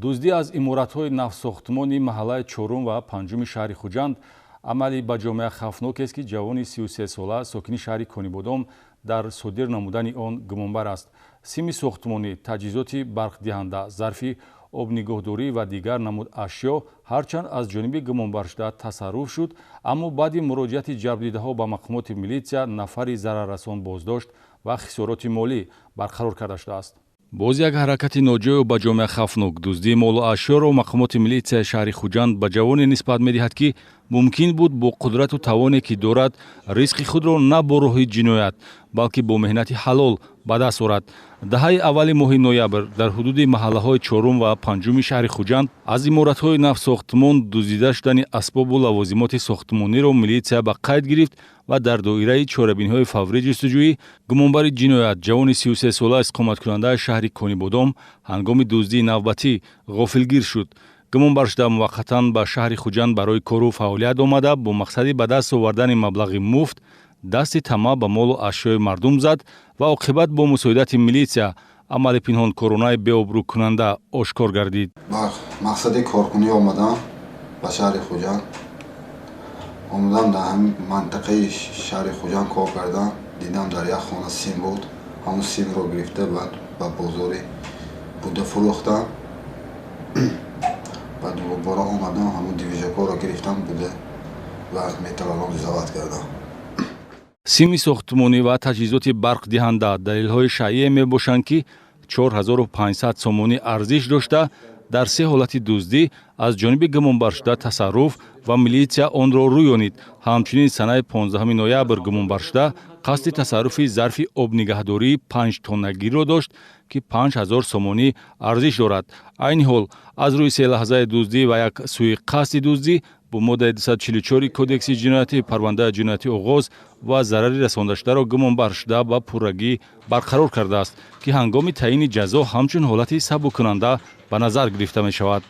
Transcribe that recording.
дуздӣ аз иморатҳои навсохтмони маҳаллаи 4 ва 5 шаҳри Хуҷанд амали ба ҷомеа хавфнокест, ки ҷавони 33 сола сокини шаҳри Конибодом дар содир намудани он гумонбар аст. Сими сохтмонӣ, таҷҳизоти барқдиҳанда, зарфи обнигоҳдорӣ ва дигар намуд ашё ҳарчанд аз ҷониби гумонбаршуда тасарруф шуд, аммо баъди муроҷиати ҷарбдидаҳо ба мақомоти милитсия нафари зараррасон боздошт ва хисороти молӣ барқарор карда шудааст. боз як ҳаракати ноҷою ба ҷомеа хавфнок дуздии молу ашёро мақомоти милитсияи шаҳри Хуҷанд ба ҷавоне нисбат медиҳад, ки мумкин буд бо қудрату тавоне ки дорад ризқи худро на бо роҳи ҷиноят, балки бо меҳнати ҳалол ба даст орад. Даҳаи аввали моҳи ноябр дар ҳудуди маҳаллаҳои 4 ва 5 шаҳри Хуҷанд аз иморатҳои навсохтмон дуздида шудани асбобу лавозимоти сохтмониро милитсия ба қайд гирифт ва дар доираи чорабиниҳои фаврии ҷустуҷӯӣ гумонбари ҷиноят ҷавони 33 сола иқоматкунандаи шаҳри Конибодом ҳангоми дуздии навбатӣ ғофилгир шуд. гумонбаршуда муваққатан ба шаҳри Хуҷанд барои кору фаъолият омада, бо мақсади ба даст овардани маблағи муфт дасти тама ба молу ашёи мардум зад ва оқибат бо мусоидати милитсия амали пинҳонкоронаи беобрӯкунанда ошкор гардид. Ба мақсади коркунӣ омадам ба шаҳри Хуҷанд. омадам дар ҳамин мантақаи шаҳри Хуҷанд кор кардам. Дидам дар як хона сим буд. ҳамун симро гирифта баъд ба бозори буда фурӯхтам. баъд дубора омадам ҳамун дивизакоро гирифтам буда ва металлолом завод кардам. сими сохтмонӣ ва таҷҳизоти барқдиҳанда далелҳои шайъе мебошанд, ки 4500 сомонӣ арзиш дошта, дар се ҳолати дуздӣ аз ҷониби гумонбаршуда тасарруф ва милитсия онро рӯёнид. ҳамчунин санаи 15 ноябр гумонбаршуда қасди тасарруфи зарфи обнигаҳдории 5 тоннагиро дошт, ки 5000 сомонӣ арзиш дорад. айни ҳол аз рӯи се лаҳзаи дуздӣ ва як сӯи қасди дуздӣ бо моддаи 244 кодекси ҷиноятӣ парвандаи ҷиноятӣ оғоз ва зарари расондашударо гумонбаршуда ба пуррагӣ барқарор кардааст, ки ҳангоми таъини ҷазо ҳамчун ҳолати сабуккунанда ба назар гирифта мешавад.